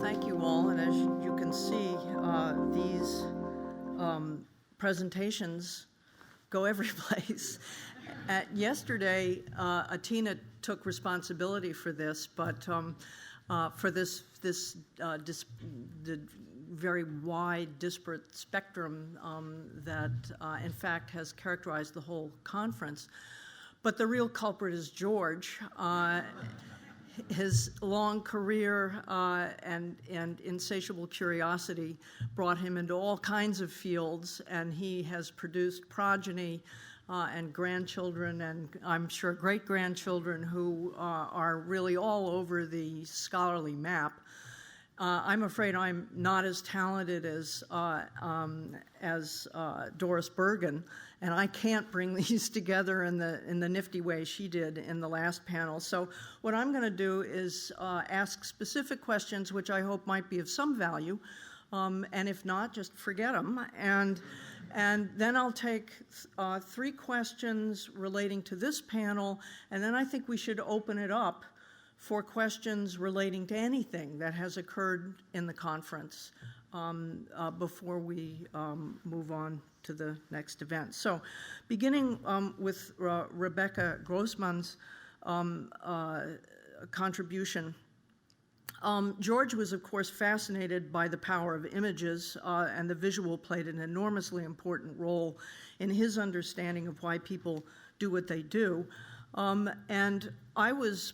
thank you all. And as you can see, these presentations go every place. Yesterday, Atina took responsibility for this, but for the very wide, disparate spectrum that, in fact, has characterized the whole conference. But the real culprit is George. His long career and insatiable curiosity brought him into all kinds of fields, and he has produced progeny and grandchildren, and I'm sure great-grandchildren who are really all over the scholarly map. I'm afraid I'm not as talented as Doris Bergen, and I can't bring these together in the nifty way she did in the last panel. So what I'm going to do is ask specific questions, which I hope might be of some value, and if not, just forget them. And then I'll take 3 questions relating to this panel, and then I think we should open it up for questions relating to anything that has occurred in the conference before we move on to the next event. So beginning with Rebekka Grossmann's contribution, George was, of course, fascinated by the power of images, and the visual played an enormously important role in his understanding of why people do what they do. And I was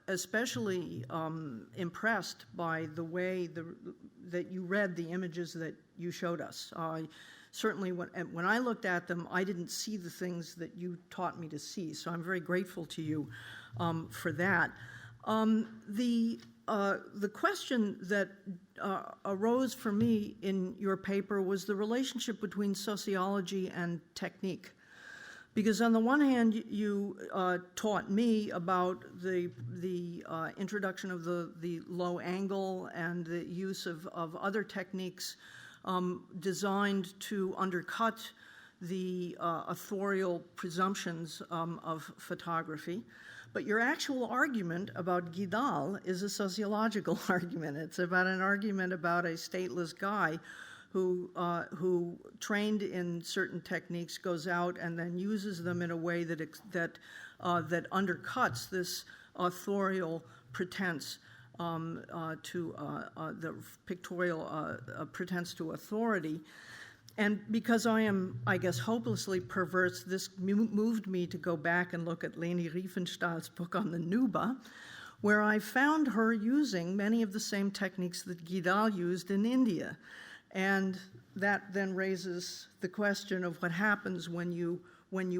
especially impressed by the way that you read the images that you showed us. Certainly when I looked at them, I didn't see the things that you taught me to see, so I'm very grateful to you for that. The question that arose for me in your paper was the relationship between sociology and technique. Because on the one hand, you taught me about the introduction of the low angle and the use of other techniques designed to undercut the authorial presumptions of photography. But your actual argument about Guidal is a sociological argument. It's about an argument about a stateless guy who trained in certain techniques, goes out and then uses them in a way that undercuts this authorial pretense to the pictorial pretense to authority. And because I am, I guess, hopelessly perverse, this moved me to go back and look at Leni Riefenstahl's book on the Nuba, where I found her using many of the same techniques that Guidal used in India. And that then raises the question of what happens when you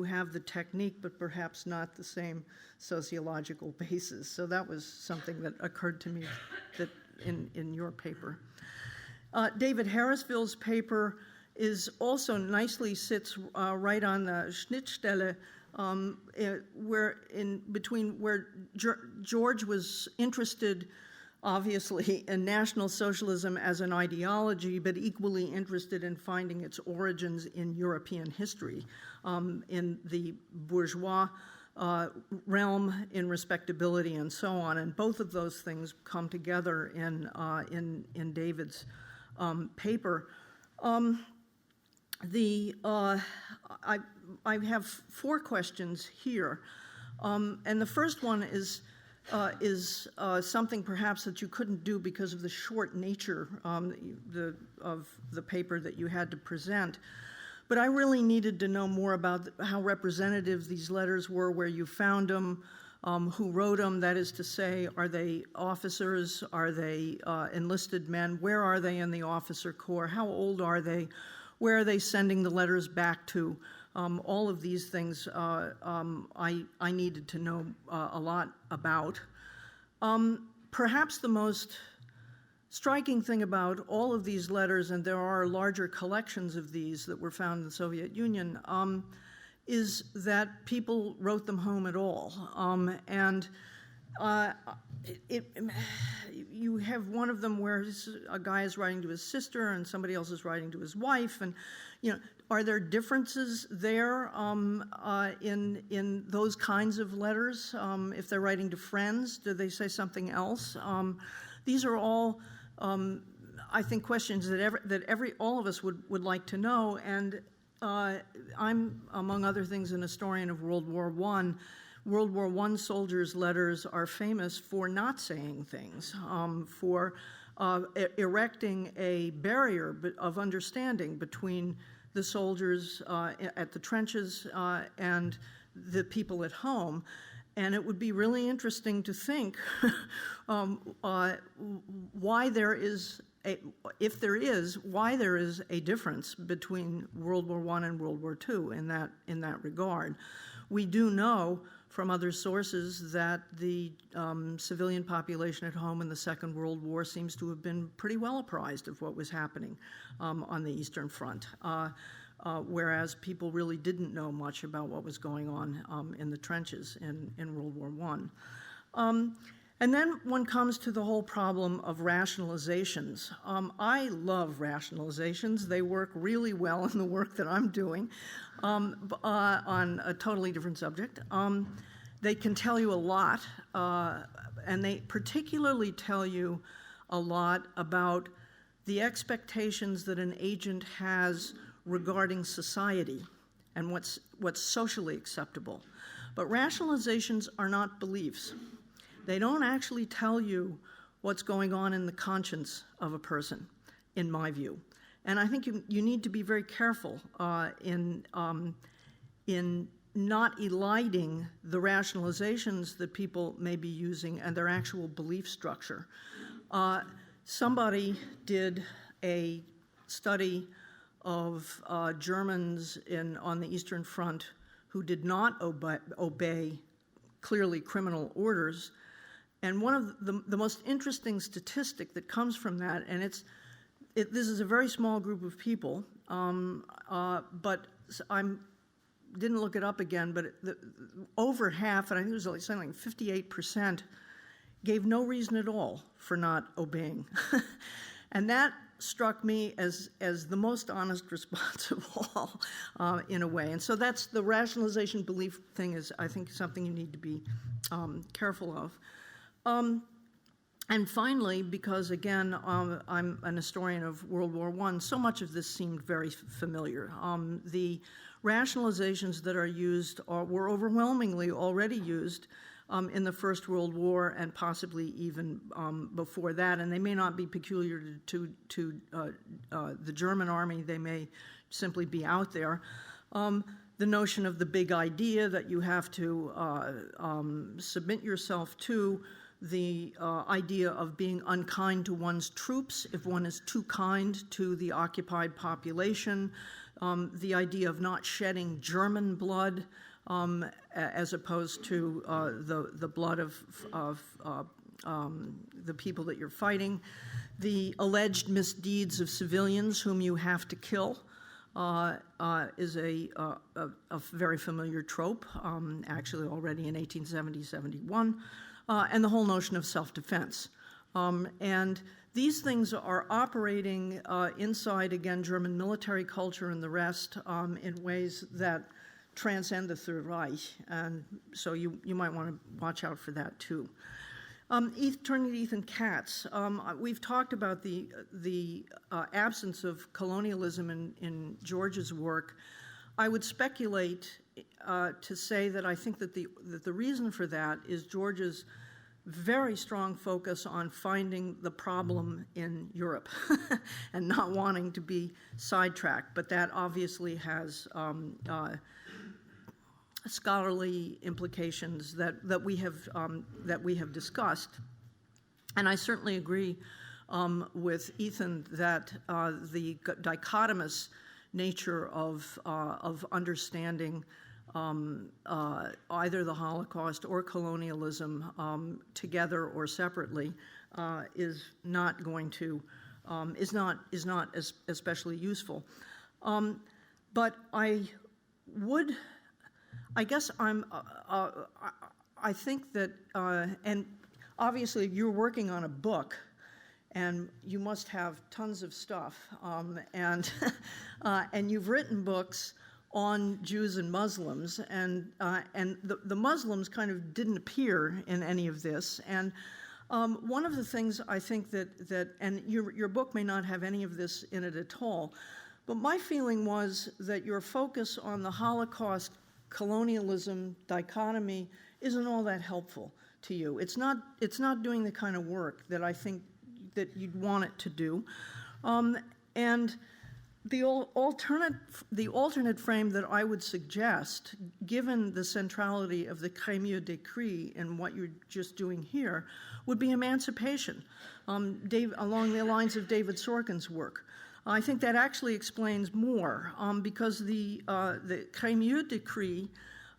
have the technique but perhaps not the same sociological basis. So that was something that occurred to me that in your paper. David Harrisville's paper is also nicely sits right on the Schnittstelle where George was interested, obviously, in National Socialism as an ideology, but equally interested in finding its origins in European history, in the bourgeois realm, in respectability, and so on. And both of those things come together in David's paper. I have 4 questions here, and the first one is something perhaps that you couldn't do because of the short nature of the paper that you had to present. But I really needed to know more about how representative these letters were, where you found them, who wrote them, that is to say, are they officers, are they enlisted men, where are they in the officer corps, how old are they, where are they sending the letters back to? All of these things I needed to know a lot about. Perhaps the most striking thing about all of these letters, and there are larger collections of these that were found in the Soviet Union, is that people wrote them home at all. You have one of them where a guy is writing to his sister and somebody else is writing to his wife, and are there differences there in those kinds of letters? If they're writing to friends, do they say something else? These are all I think, questions that all of us would like to know. And I'm, among other things, an historian of World War I. World War I soldiers' letters are famous for not saying things, for erecting a barrier of understanding between the soldiers at the trenches and the people at home. And it would be really interesting to think why there is why there is a difference between World War I and World War II in that regard. We do know from other sources that the civilian population at home in the Second World War seems to have been pretty well apprised of what was happening on the Eastern Front, whereas people really didn't know much about what was going on in the trenches in World War I. And then one comes to the whole problem of rationalizations. I love rationalizations. They work really well in the work that I'm doing on a totally different subject. They can tell you a lot, and they particularly tell you a lot about the expectations that an agent has regarding society and what's socially acceptable. But rationalizations are not beliefs. They don't actually tell you what's going on in the conscience of a person, in my view. And I think you need to be very careful in not eliding the rationalizations that people may be using and their actual belief structure. Somebody did a study of Germans on the Eastern Front who did not obey clearly criminal orders. And one of the most interesting statistic that comes from that, and this is a very small group of people, but I didn't look it up again, but over half, and I think it was like something like 58%, gave no reason at all for not obeying. And that struck me as the most honest response of all, in a way. And so that's the rationalization belief thing is, I think, something you need to be careful of. And finally, because again, I'm an historian of World War I, so much of this seemed very familiar. The rationalizations that are used were overwhelmingly already used in the First World War and possibly even before that, and they may not be peculiar to the German army. They may simply be out there. The notion of the big idea that you have to submit yourself to, the idea of being unkind to one's troops if one is too kind to the occupied population, the idea of not shedding German blood as opposed to the blood of the people that you're fighting, the alleged misdeeds of civilians whom you have to kill is a very familiar trope, actually already in 1870-71. And the whole notion of self-defense. And these things are operating inside, again, German military culture and the rest in ways that transcend the Third Reich. And so you might want to watch out for that, too. Turning to Ethan Katz, we've talked about the absence of colonialism in George's work. I would speculate to say that I think that the reason for that is George's very strong focus on finding the problem in Europe and not wanting to be sidetracked. But that obviously has scholarly implications that we have discussed. And I certainly agree with Ethan that the dichotomous nature of understanding either the Holocaust or colonialism together or separately is not going to is not especially useful. But I guess I think that and obviously you're working on a book. And you must have tons of stuff, and you've written books on Jews and Muslims, and the Muslims kind of didn't appear in any of this. And One of the things I think that and your book may not have any of this in it at all, but my feeling was that your focus on the Holocaust colonialism dichotomy isn't all that helpful to you. It's not doing the kind of work that I think that you'd want it to do. And the alternate frame that I would suggest, given the centrality of the Crémieux Decree and what you're just doing here, would be emancipation, along the lines of David Sorkin's work. I think that actually explains more, because the Crémieux Decree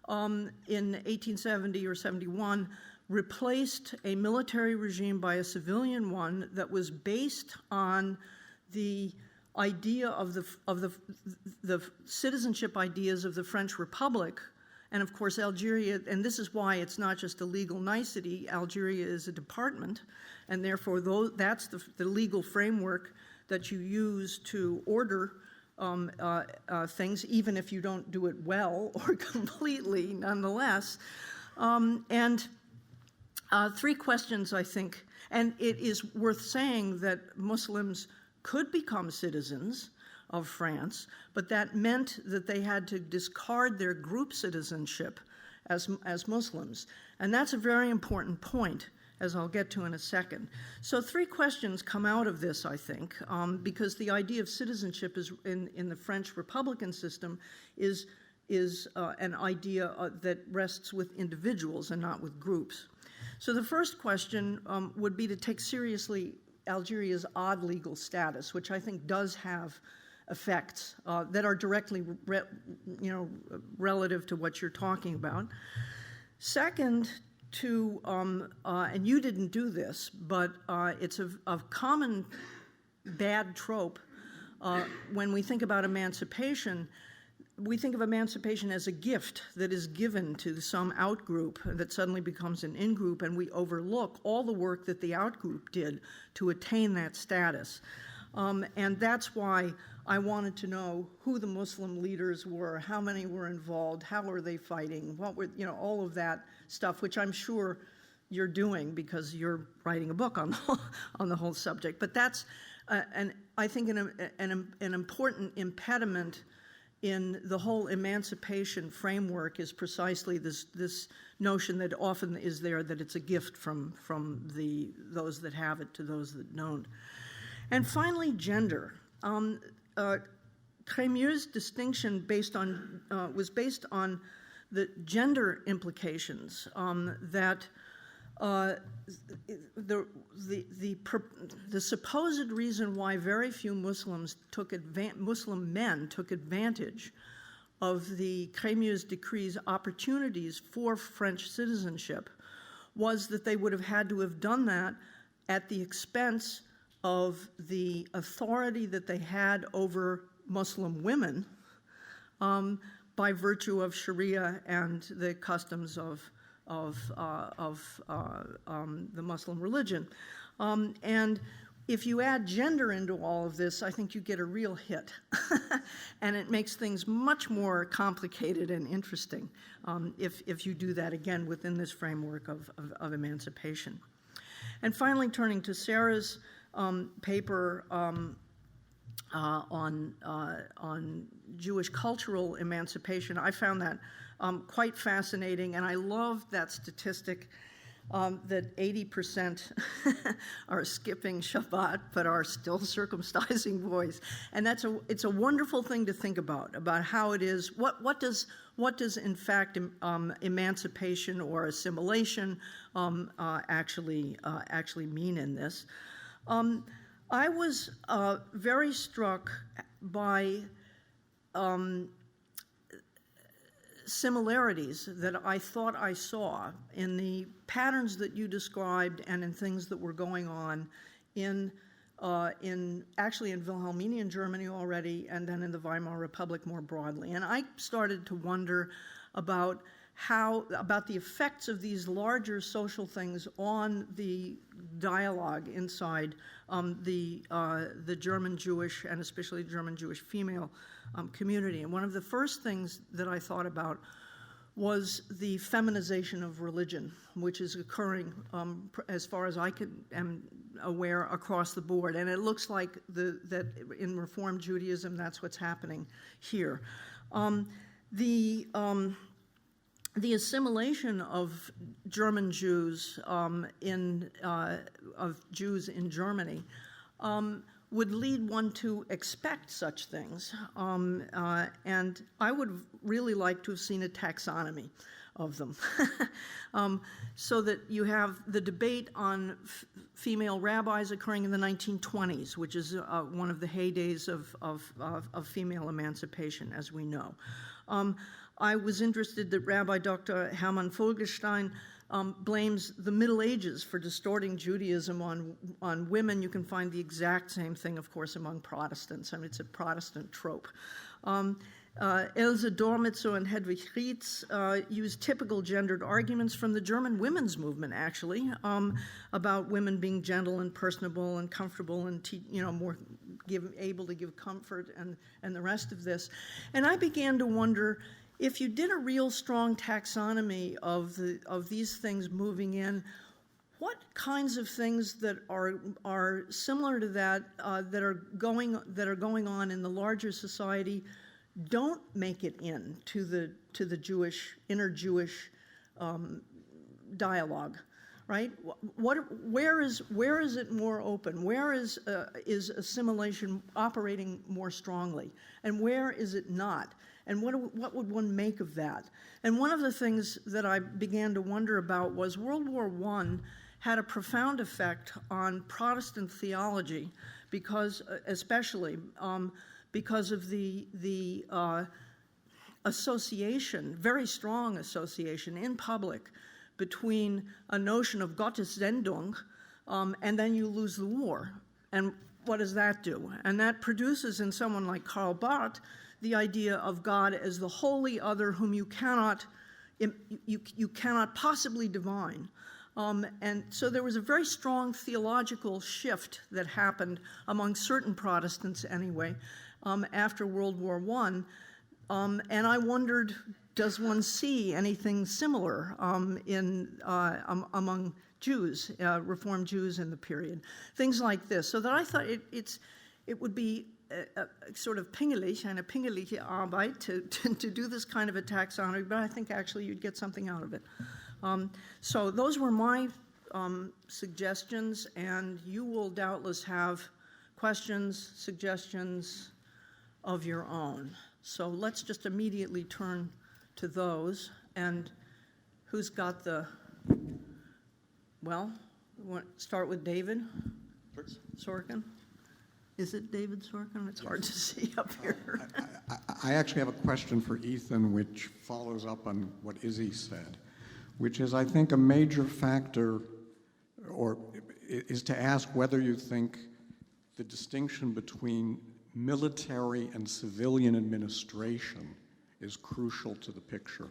in 1870 or 71 replaced a military regime by a civilian one that was based on the idea of the citizenship ideas of the French Republic, and of course Algeria, and this is why it's not just a legal nicety. Algeria is a department, and therefore that's the legal framework that you use to order things, even if you don't do it well or completely, nonetheless. Three questions, I think, and it is worth saying that Muslims could become citizens of France, but that meant that they had to discard their group citizenship as Muslims. And that's a very important point, as I'll get to in a second. So three questions come out of this, I think, because the idea of citizenship is in the French Republican system is an idea that rests with individuals and not with groups. So the first question would be to take seriously Algeria's odd legal status, which I think does have effects that are directly relative to what you're talking about. Second, and you didn't do this, but it's a common bad trope when we think about emancipation. We think of emancipation as a gift that is given to some out-group that suddenly becomes an in-group, and we overlook all the work that the out-group did to attain that status. And that's why I wanted to know who the Muslim leaders were, how many were involved, how were they fighting, what were, all of that stuff, which I'm sure you're doing because you're writing a book on the whole subject. But that's, I think, an important impediment in the whole emancipation framework is precisely this notion that often is there, that it's a gift from those that have it to those that don't. And finally, gender. Crémieux's distinction was based on the gender implications that the supposed reason why very few Muslim men took advantage of the Crémieux's decree's opportunities for French citizenship was that they would have had to have done that at the expense of the authority that they had over Muslim women by virtue of Sharia and the customs of the Muslim religion. And if you add gender into all of this, I think you get a real hit. And it makes things much more complicated and interesting if you do that, again, within this framework of emancipation. And finally, turning to Sarah's paper on Jewish cultural emancipation, I found that quite fascinating, and I love that statistic that 80% are skipping Shabbat but are still circumcising boys, and it's a wonderful thing to think about how it is. What does in fact emancipation or assimilation actually mean in this? I was very struck by similarities that I thought I saw in the patterns that you described and in things that were going on in Wilhelminian Germany already, and then in the Weimar Republic more broadly. And I started to wonder about the effects of these larger social things on the dialogue inside the German Jewish and especially German Jewish female community. And one of the first things that I thought about was the feminization of religion, which is occurring, as far as I am aware, across the board. And it looks like that in Reform Judaism, that's what's happening here. The assimilation of German Jews of Jews in Germany would lead one to expect such things. And I would really like to have seen a taxonomy of them. So that you have the debate on female rabbis occurring in the 1920s, which is one of the heydays of female emancipation, as we know. I was interested that Rabbi Dr. Hermann Vogelstein blames the Middle Ages for distorting Judaism on women. You can find the exact same thing, of course, among Protestants. I mean, it's a Protestant trope. Else Dormitzer and Hedwig Rietz used typical gendered arguments from the German women's movement, actually, about women being gentle and personable and comfortable and more able to give comfort and the rest of this. And I began to wonder, if you did a real strong taxonomy of these things moving in, what kinds of things that are similar to that that are going on in the larger society don't make it in to the Jewish inner Jewish dialogue, right? Where is it more open? Where is assimilation operating more strongly, and where is it not? And what would one make of that? And one of the things that I began to wonder about was World War I had a profound effect on Protestant theology, especially because of the association, very strong association in public between a notion of Gottes Sendung and then you lose the war. And what does that do? And that produces in someone like Karl Barth the idea of God as the holy other whom you cannot possibly divine. And so there was a very strong theological shift that happened among certain Protestants anyway after World War I. And I wondered, does one see anything similar among Jews, Reformed Jews in the period? Things like this. So that I thought it would be a sort of pingeliche Arbeit to do this kind of a taxonomy, but I think actually you'd get something out of it. So those were my suggestions, and you will doubtless have questions, suggestions of your own. So let's just immediately turn to those. And who's got well, we want to start with David Sorkin. Is it David Sorkin? It's hard to see up here. I actually have a question for Ethan, which follows up on what Izzy said, which is, I think, a major factor, is to ask whether you think the distinction between military and civilian administration is crucial to the picture.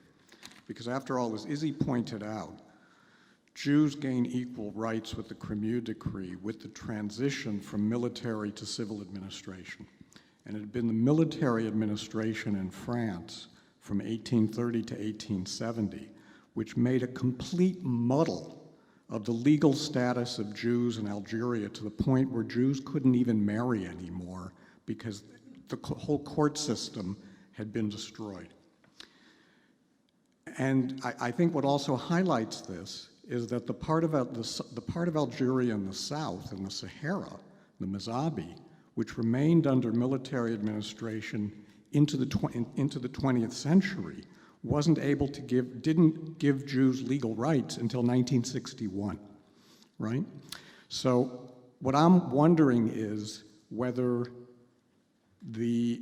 Because after all, as Izzy pointed out, Jews gain equal rights with the Crémieux Decree with the transition from military to civil administration. And it had been the military administration in France from 1830 to 1870, which made a complete muddle of the legal status of Jews in Algeria to the point where Jews couldn't even marry anymore because the whole court system had been destroyed. And I think what also highlights this is that the part of Algeria in the south, in the Sahara, the Mazabi, which remained under military administration into the 20th century, didn't give Jews legal rights until 1961, right? So what I'm wondering is whether the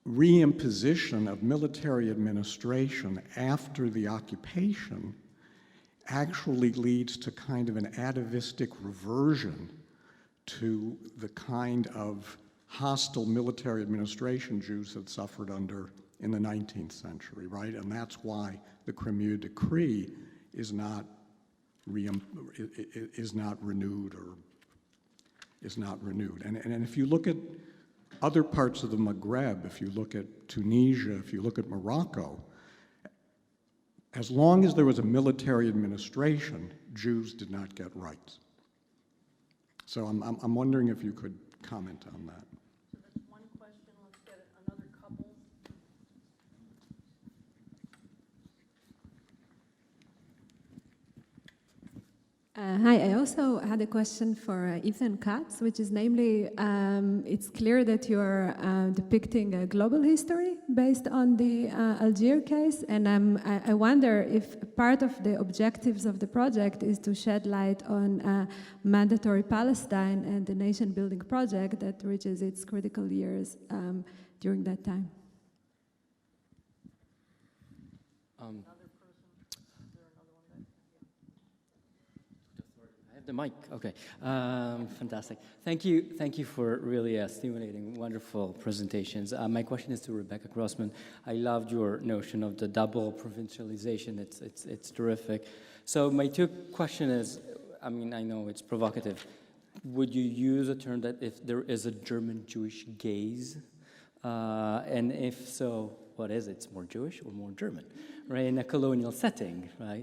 reimposition of military administration after the occupation actually leads to kind of an atavistic reversion to the kind of hostile military administration Jews had suffered under in the 19th century, right? And that's why the Crémieux Decree is not renewed. And if you look at other parts of the Maghreb, if you look at Tunisia, if you look at Morocco, as long as there was a military administration, Jews did not get rights. So I'm wondering if you could comment on that. So that's one question. Let's get another couple. Hi, I also had a question for Ethan Katz, which is namely, it's clear that you're depicting a global history based on the Algiers case, and I wonder if part of the objectives of the project is to shed light on mandatory Palestine and the nation-building project that reaches its critical years during that time. The mic, okay, fantastic. Thank you for really stimulating, wonderful presentations. My question is to Rebekka Grossmann. I loved your notion of the double provincialization. It's terrific. So my two question is, I mean, I know it's provocative. Would you use a term that if there is a German Jewish gaze, and if so, what is it? It's more Jewish or more German, right? In a colonial setting, right?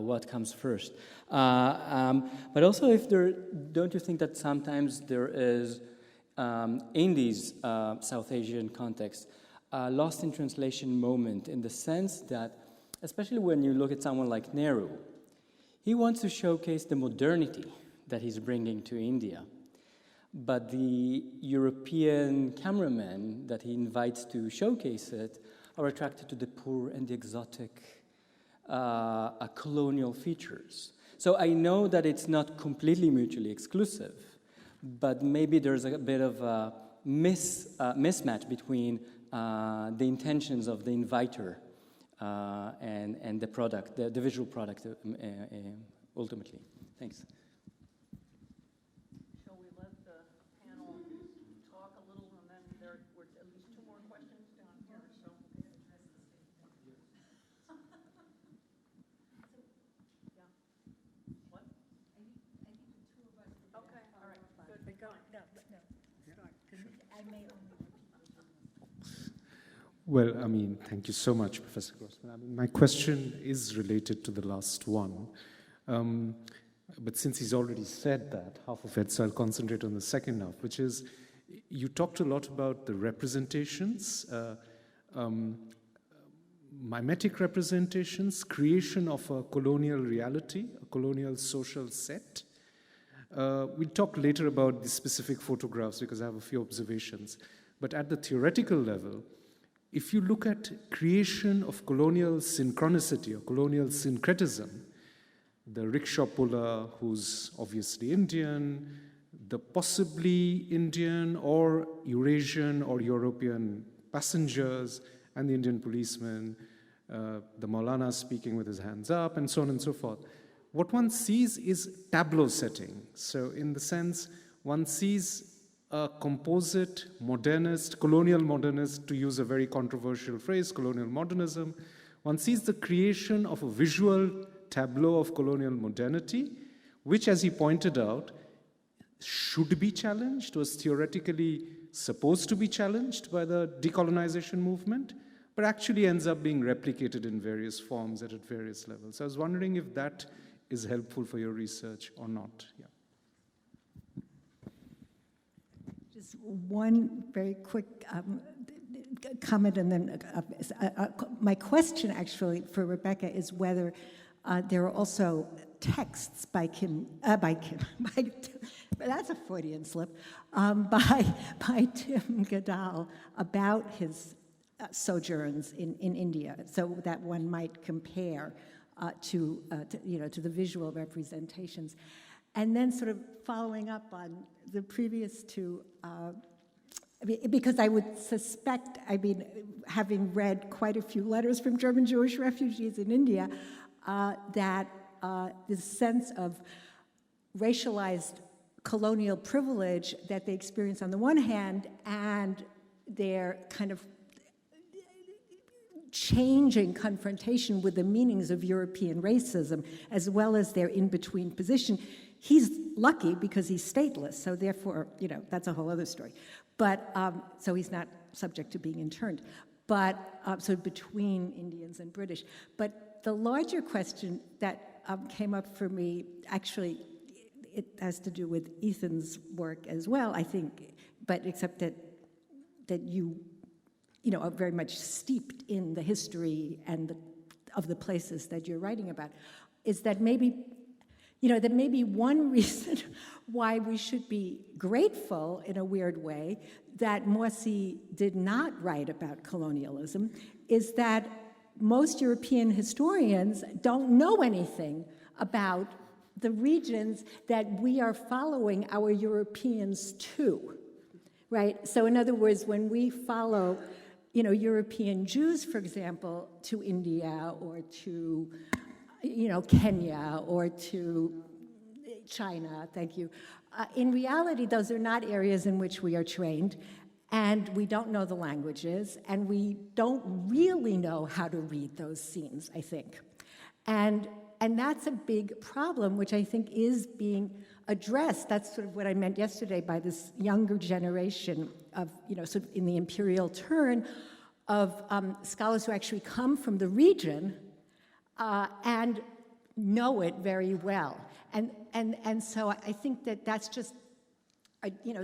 What comes first? But also, don't you think that sometimes there is, in these South Asian contexts, a lost in translation moment in the sense that, especially when you look at someone like Nehru, he wants to showcase the modernity that he's bringing to India. But the European cameramen that he invites to showcase it are attracted to the poor and the exotic colonial features. So I know that it's not completely mutually exclusive, but maybe there's a bit of a mismatch between the intentions of the inviter and the product, the visual product ultimately. Thanks. Well, I mean, thank you so much, Professor Grossmann. I mean, my question is related to the last one. But since he's already said that, half of it, so I'll concentrate on the second half, which is, you talked a lot about the representations, mimetic representations, creation of a colonial reality, a colonial social set. We'll talk later about the specific photographs because I have a few observations. But at the theoretical level, if you look at creation of colonial synchronicity or colonial syncretism, the rickshaw puller who's obviously Indian, the possibly Indian or Eurasian or European passengers, and the Indian policeman, the Maulana speaking with his hands up, and so on and so forth. What one sees is tableau setting. So in the sense, one sees a composite, modernist, colonial modernist, to use a very controversial phrase, colonial modernism. One sees the creation of a visual tableau of colonial modernity, which, as he pointed out, should be challenged, was theoretically supposed to be challenged by the decolonization movement, but actually ends up being replicated in various forms and at various levels. So I was wondering if that is helpful for your research or not. Yeah. Just one very quick comment, and then my question actually for Rebekka is whether there are also texts by that's a Freudian slip, by Tim Goodall about his sojourns in India, so that one might compare to the visual representations. And then sort of following up on the previous two, because I would suspect, I mean, having read quite a few letters from German Jewish refugees in India, that this sense of racialized colonial privilege that they experience on the one hand, and their kind of changing confrontation with the meanings of European racism, as well as their in-between position. He's lucky because he's stateless, so therefore, that's a whole other story. But, so he's not subject to being interned. But, so between Indians and British. But the larger question that came up for me, actually, it has to do with Ethan's work as well, I think, but except that you are very much steeped in the history and of the places that you're writing about, is that maybe one reason why we should be grateful in a weird way that Mosse did not write about colonialism is that most European historians don't know anything about the regions that we are following our Europeans to, right? So in other words, when we follow, European Jews, for example, to India or to, Kenya or to China, thank you. In reality, those are not areas in which we are trained, and we don't know the languages, and we don't really know how to read those scenes, I think. And that's a big problem, which I think is being addressed. That's sort of what I meant yesterday by this younger generation of, sort of in the imperial turn of scholars who actually come from the region and know it very well. And so I think that's just,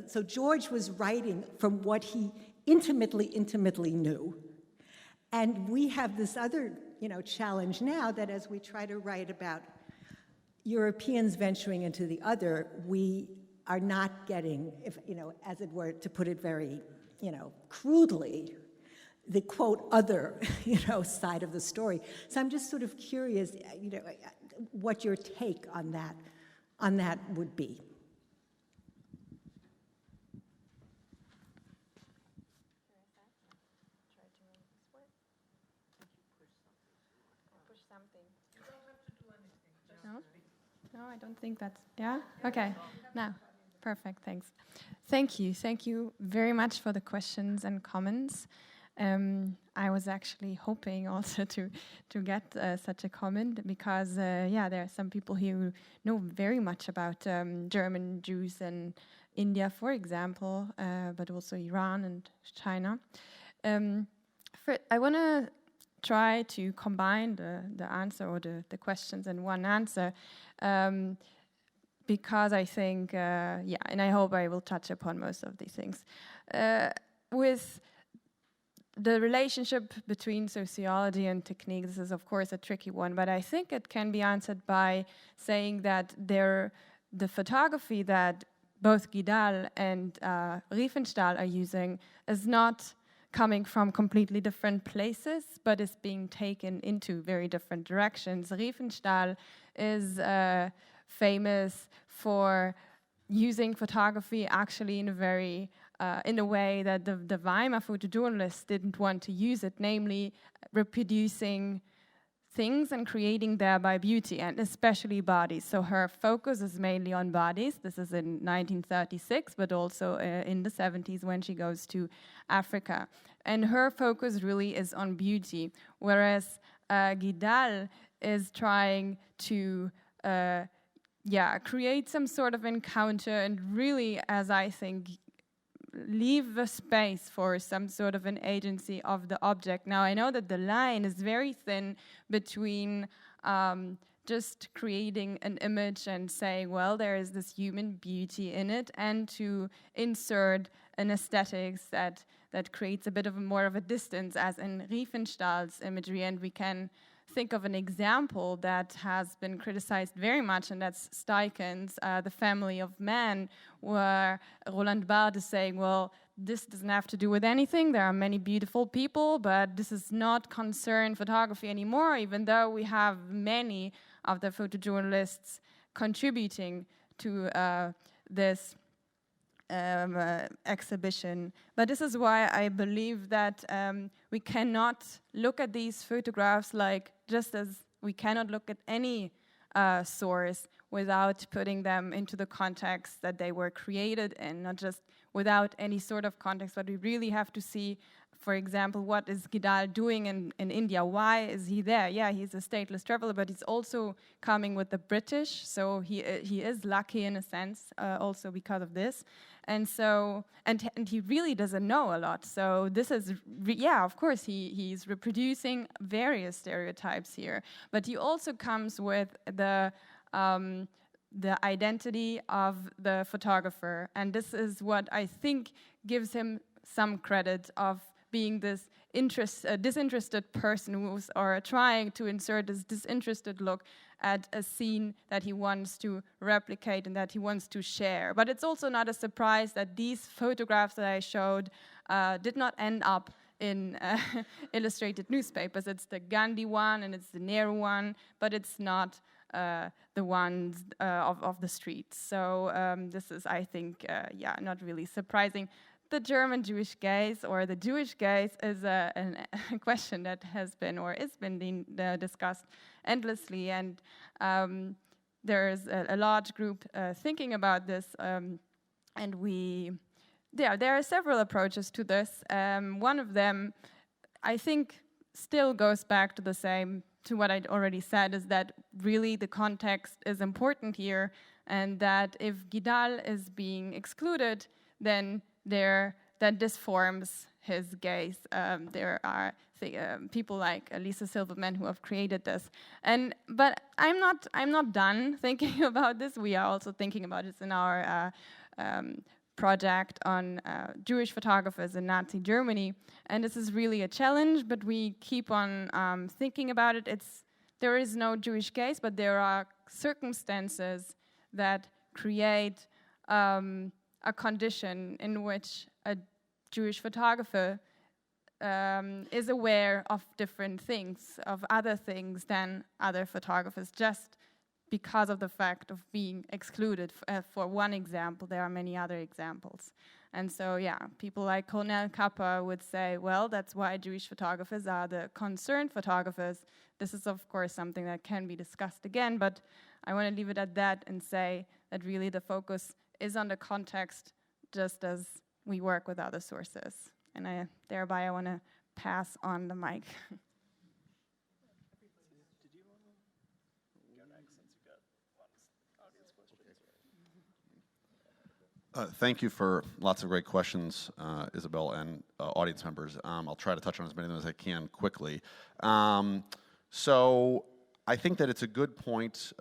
so George was writing from what he intimately knew. And we have this other, challenge now that as we try to write about Europeans venturing into the other, we are not getting, if, as it were, to put it very, crudely, the quote other, side of the story. So I'm just sort of curious, what your take on that would be. No, I don't think that's, yeah? Okay, now, perfect, thanks. Thank you very much for the questions and comments. I was actually hoping also to get such a comment because, there are some people here who know very much about German Jews and India, for example, but also Iran and China. I want to try to combine the answer or the questions in one answer because I think, and I hope I will touch upon most of these things. With the relationship between sociology and technique, this is of course a tricky one, but I think it can be answered by saying that the photography that both Guidal and Riefenstahl are using is not coming from completely different places, but is being taken into very different directions. Riefenstahl is famous for using photography actually in a very in a way that the Weimar photojournalists didn't want to use it, namely reproducing things and creating thereby beauty, and especially bodies. So her focus is mainly on bodies. This is in 1936, but also in the 70s when she goes to Africa. And her focus really is on beauty, whereas Guidal is trying to create some sort of encounter and really, as I think, leave the space for some sort of an agency of the object. Now, I know that the line is very thin between just creating an image and saying, well, there is this human beauty in it, and to insert an aesthetics that creates a bit of more of a distance, as in Riefenstahl's imagery. And we can think of an example that has been criticized very much, and that's Steichen's The Family of Man, where Roland Barthes is saying, well, this doesn't have to do with anything. There are many beautiful people, but this is not concern photography anymore, even though we have many of the photojournalists contributing to this exhibition. But this is why I believe that we cannot look at these photographs like just as we cannot look at any source without putting them into the context that they were created in, not just without any sort of context, but we really have to see for example, what is Gidal doing in India? Why is he there? Yeah, he's a stateless traveler, but he's also coming with the British, so he is lucky in a sense, also because of this. And so, and he really doesn't know a lot. So this is, of course, he's reproducing various stereotypes here, but he also comes with the identity of the photographer, and this is what I think gives him some credit of being this disinterested person who's trying to insert this disinterested look at a scene that he wants to replicate and that he wants to share. But it's also not a surprise that these photographs that I showed did not end up in illustrated newspapers. It's the Gandhi one and it's the Nehru one, but it's not the ones of the streets. So this is, I think, not really surprising. The German Jewish gaze or the Jewish gaze is a question that has been or is being discussed endlessly, and there's a large group thinking about this, and there are several approaches to this. One of them, I think, still goes back to what I'd already said, is that really the context is important here, and that if Gidal is being excluded, then that disforms his gaze. There are people like Lisa Silverman who have created this, but I'm not done thinking about this. We are also thinking about this in our project on Jewish photographers in Nazi Germany, and this is really a challenge. But we keep on thinking about it. There is no Jewish gaze, but there are circumstances that create a condition in which a Jewish photographer is aware of different things, of other things than other photographers, just because of the fact of being excluded. For one example, there are many other examples. And so, people like Cornell would say, well, that's why Jewish photographers are the concerned photographers. This is, of course, something that can be discussed again, but I want to leave it at that and say that really the focus is on the context, just as we work with other sources. And thereby I want to pass on the mic. Thank you for lots of great questions, Isabel, and audience members. I'll try to touch on as many of them as I can quickly. So I think that it's a good point,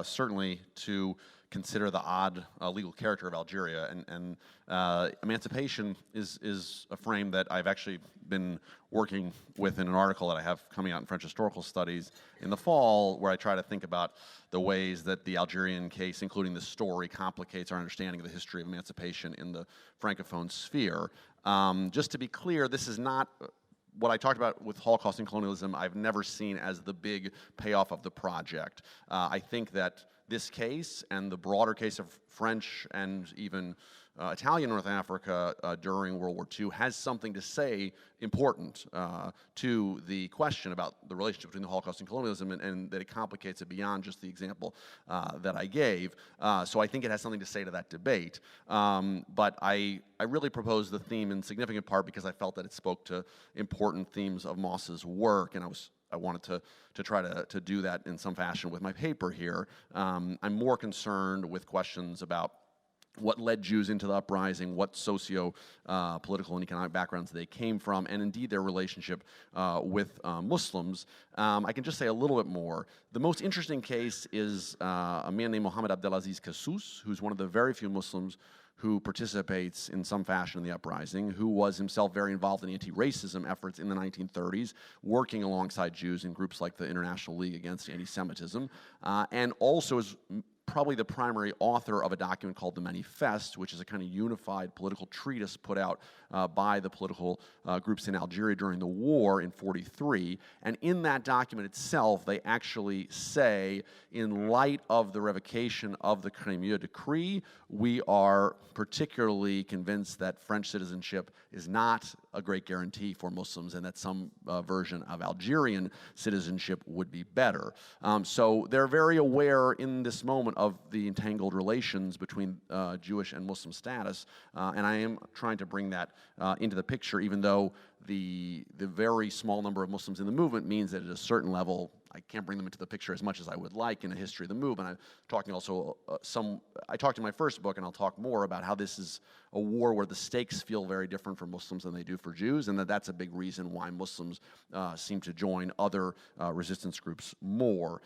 certainly, to consider the odd legal character of Algeria, and emancipation is a frame that I've actually been working with in an article that I have coming out in French Historical Studies in the fall, where I try to think about the ways that the Algerian case, including the story, complicates our understanding of the history of emancipation in the Francophone sphere. Just to be clear, this is not what I talked about with Holocaust and colonialism. I've never seen as the big payoff of the project. I think that this case and the broader case of French and even Italian North Africa during World War II has something to say important to the question about the relationship between the Holocaust and colonialism, and that it complicates it beyond just the example that I gave. So I think it has something to say to that debate. But I really proposed the theme in significant part because I felt that it spoke to important themes of Mosse's work, and I wanted to try to do that in some fashion with my paper here. I'm more concerned with questions about what led Jews into the uprising, what socio-political and economic backgrounds they came from, and indeed their relationship with Muslims. I can just say a little bit more. The most interesting case is a man named Mohammed Abdelaziz Kassus, who's one of the very few Muslims who participates in some fashion in the uprising, who was himself very involved in anti-racism efforts in the 1930s, working alongside Jews in groups like the International League Against Anti-Semitism, and also is probably the primary author of a document called the Manifeste, which is a kind of unified political treatise put out by the political groups in Algeria during the war in 1943. And in that document itself, they actually say, in light of the revocation of the Crémieux Decree, we are particularly convinced that French citizenship is not a great guarantee for Muslims, and that some version of Algerian citizenship would be better. So they're very aware in this moment of the entangled relations between Jewish and Muslim status, and I am trying to bring that into the picture, even though the very small number of Muslims in the movement means that at a certain level, I can't bring them into the picture as much as I would like in the history of the movement. I'm talking also I talked in my first book, and I'll talk more about how this is a war where the stakes feel very different for Muslims than they do for Jews, and that's a big reason why Muslims seem to join other resistance groups more.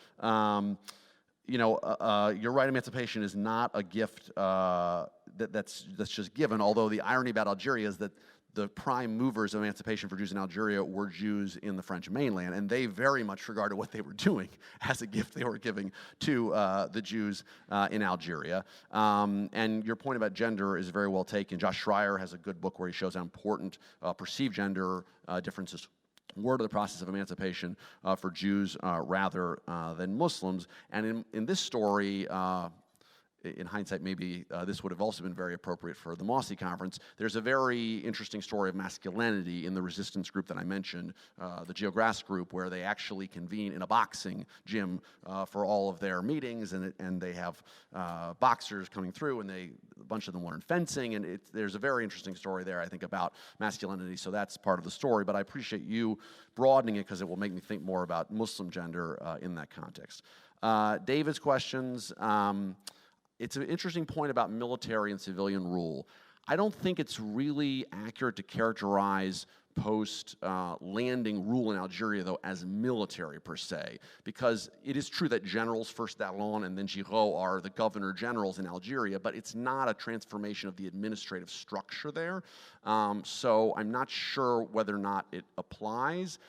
You're right, emancipation is not a gift that's just given, although the irony about Algeria is that the prime movers of emancipation for Jews in Algeria were Jews in the French mainland, and they very much regarded what they were doing as a gift they were giving to the Jews in Algeria. And your point about gender is very well taken. Josh Schreier has a good book where he shows how important perceived gender differences were to the process of emancipation for Jews rather than Muslims. And in this story, in hindsight, maybe this would have also been very appropriate for the Mosse Conference. There's a very interesting story of masculinity in the resistance group that I mentioned, the Geograss group, where they actually convene in a boxing gym for all of their meetings, and they have boxers coming through, and a bunch of them learn fencing, and there's a very interesting story there, I think, about masculinity, so that's part of the story, but I appreciate you broadening it because it will make me think more about Muslim gender in that context. David's questions. It's an interesting point about military and civilian rule. I don't think it's really accurate to characterize post-landing rule in Algeria, though, as military per se, because it is true that generals, first Dallon and then Giraud, are the governor generals in Algeria, but it's not a transformation of the administrative structure there. So I'm not sure whether or not it applies.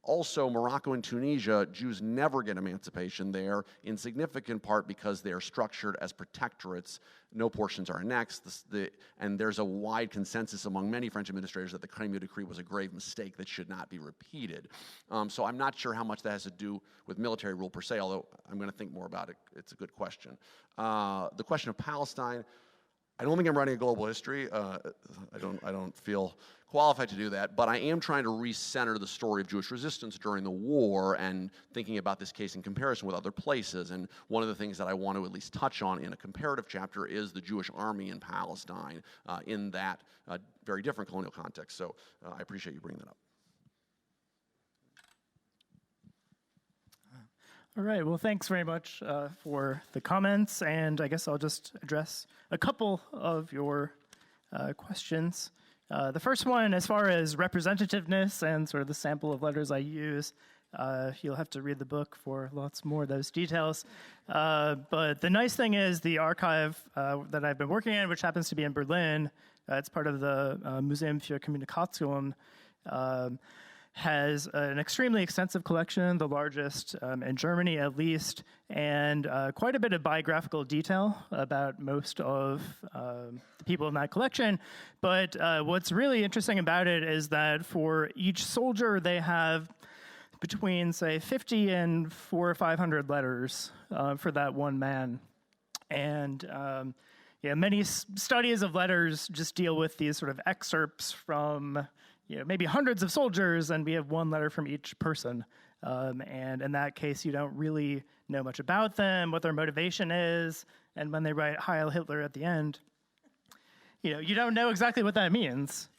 Also, Morocco and Tunisia, Jews never get emancipation there, in significant part because they are structured as protectorates. No portions are annexed, and there's a wide consensus among many French administrators that the Crémieux Decree was a grave mistake that should not be repeated. So I'm not sure how much that has to do with military rule per se, although I'm going to think more about it. It's a good question. The question of Palestine, I don't think I'm writing a global history. I don't feel qualified to do that, but I am trying to recenter the story of Jewish resistance during the war and thinking about this case in comparison with other places. And one of the things that I want to at least touch on in a comparative chapter is the Jewish army in Palestine in that very different colonial context. So I appreciate you bringing that up. All right, well, thanks very much for the comments, and I guess I'll just address a couple of your questions. The first one, as far as representativeness and sort of the sample of letters I use, you'll have to read the book for lots more of those details. But the nice thing is the archive that I've been working in, which happens to be in Berlin, it's part of the Museum für Kommunikation, has an extremely extensive collection, the largest in Germany at least, and quite a bit of biographical detail about most of the people in that collection. But what's really interesting about it is that for each soldier, they have between, say, 50 and 400 or 500 letters for that one man. And many studies of letters just deal with these sort of excerpts from maybe hundreds of soldiers, and we have one letter from each person. And in that case, you don't really know much about them, what their motivation is, and when they write Heil Hitler at the end, you don't know exactly what that means.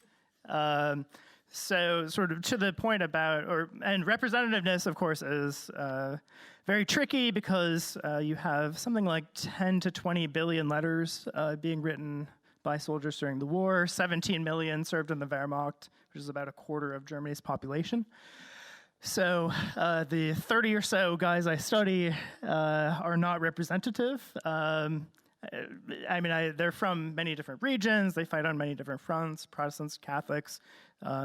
So sort of to the point about, and representativeness, of course, is very tricky because you have something like 10 to 20 billion letters being written by soldiers during the war. 17 million served in the Wehrmacht, which is about a quarter of Germany's population. So the 30 or so guys I study are not representative. They're from many different regions. They fight on many different fronts, Protestants, Catholics.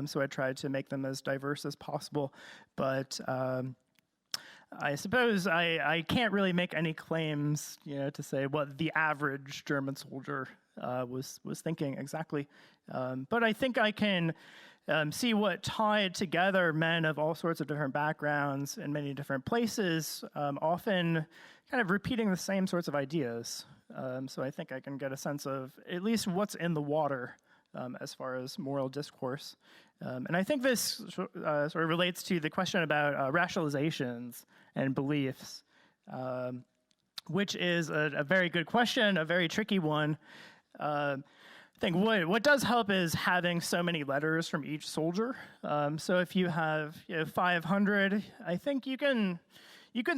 So I tried to make them as diverse as possible. But I suppose I can't really make any claims, to say what the average German soldier was thinking exactly. But I think I can see what tied together men of all sorts of different backgrounds in many different places, often kind of repeating the same sorts of ideas. So I think I can get a sense of at least what's in the water as far as moral discourse. And I think this sort of relates to the question about rationalizations and beliefs. which is a very good question, a very tricky one. I think what does help is having so many letters from each soldier. So if you have 500, I think you can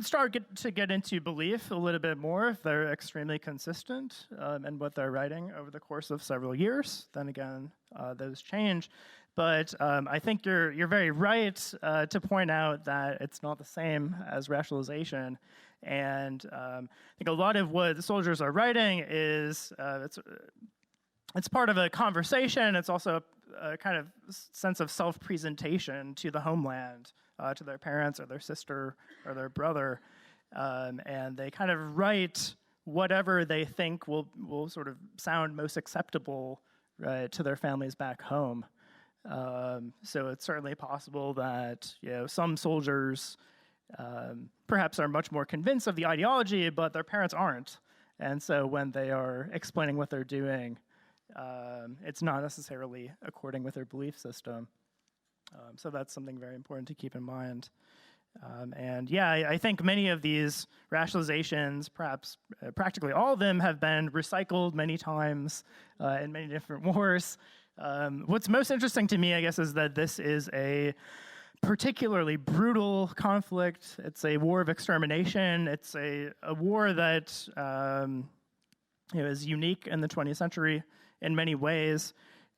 start to get into belief a little bit more if they're extremely consistent in what they're writing over the course of several years. Then again, those change. But I think you're very right to point out that it's not the same as rationalization. And I think a lot of what the soldiers are writing is it's part of a conversation. It's also a kind of sense of self-presentation to the homeland, to their parents or their sister or their brother. And they kind of write whatever they think will sort of sound most acceptable to their families back home. So it's certainly possible that some soldiers perhaps are much more convinced of the ideology, but their parents aren't. And so when they are explaining what they're doing, it's not necessarily according with their belief system. So that's something very important to keep in mind. And yeah, I think many of these rationalizations, perhaps practically all of them, have been recycled many times in many different wars. What's most interesting to me, I guess, is that this is a particularly brutal conflict. It's a war of extermination. It's a war that is unique in the 20th century in many ways.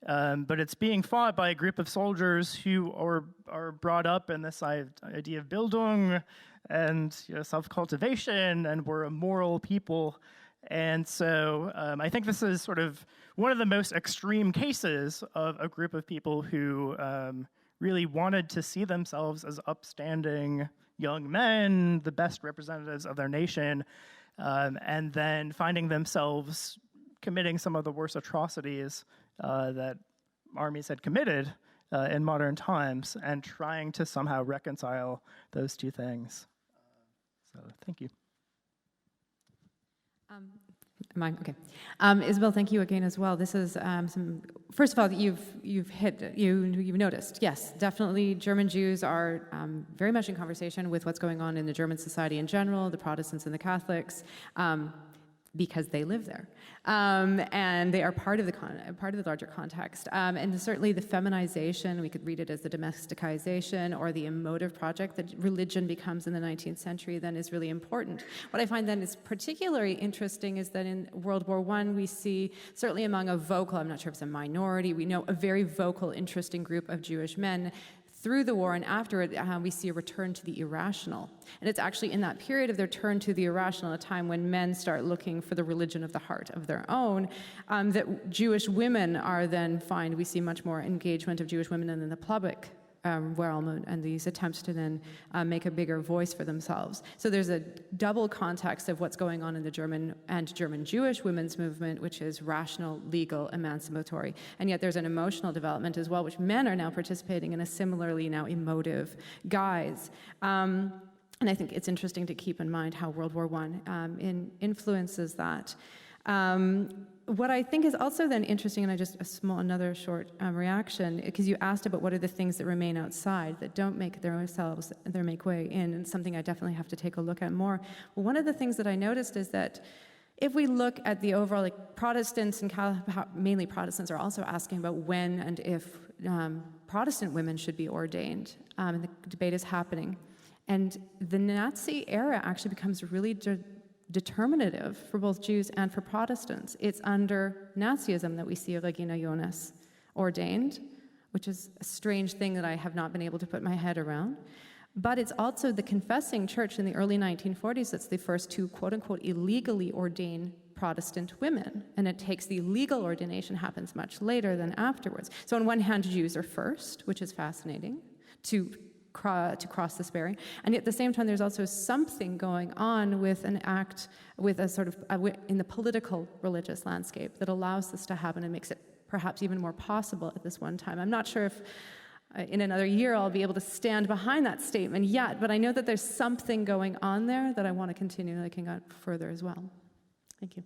But it's being fought by a group of soldiers who are brought up in this idea of Bildung and self-cultivation, and we're a moral people. And so I think this is sort of one of the most extreme cases of a group of people who really wanted to see themselves as upstanding young men, the best representatives of their nation, and then finding themselves committing some of the worst atrocities that armies had committed in modern times, and trying to somehow reconcile those two things. So thank you. Okay. Isabel, thank you again as well. This is first of all, you've noticed, yes, definitely German Jews are very much in conversation with what's going on in the German society in general, the Protestants and the Catholics, because they live there. And they are part of the larger context. And certainly the feminization, we could read it as the domesticization or the emotive project that religion becomes in the 19th century then is really important. What I find then is particularly interesting is that in World War I, we see, certainly among a vocal, I'm not sure if it's a minority, we know a very vocal, interesting group of Jewish men. Through the war and after it, we see a return to the irrational. And it's actually in that period of their turn to the irrational, a time when men start looking for the religion of the heart of their own, that Jewish women are then find, we see much more engagement of Jewish women in the public realm and these attempts to then make a bigger voice for themselves. So there's a double context of what's going on in the German and German Jewish women's movement, which is rational, legal, emancipatory. And yet there's an emotional development as well, which men are now participating in a similarly now emotive guise. And I think it's interesting to keep in mind how World War I influences that. What I think is also then interesting, and I just another short reaction, because you asked about what are the things that remain outside that don't make their make way in, and something I definitely have to take a look at more. Well, one of the things that I noticed is that if we look at the overall, Protestants and mainly Protestants are also asking about when and if Protestant women should be ordained, and the debate is happening. And the Nazi era actually becomes really determinative for both Jews and for Protestants. It's under Nazism that we see Regina Jonas ordained, which is a strange thing that I have not been able to put my head around. But it's also the confessing church in the early 1940s that's the first to, quote-unquote, illegally ordain Protestant women. And it takes the legal ordination happens much later than afterwards. So on one hand, Jews are first, which is fascinating, to cross this barrier. And at the same time, there's also something going on with an act, with a sort of, in the political religious landscape that allows this to happen and makes it perhaps even more possible at this one time. I'm not sure if in another year I'll be able to stand behind that statement yet, but I know that there's something going on there that I want to continue looking at further as well. Thank you.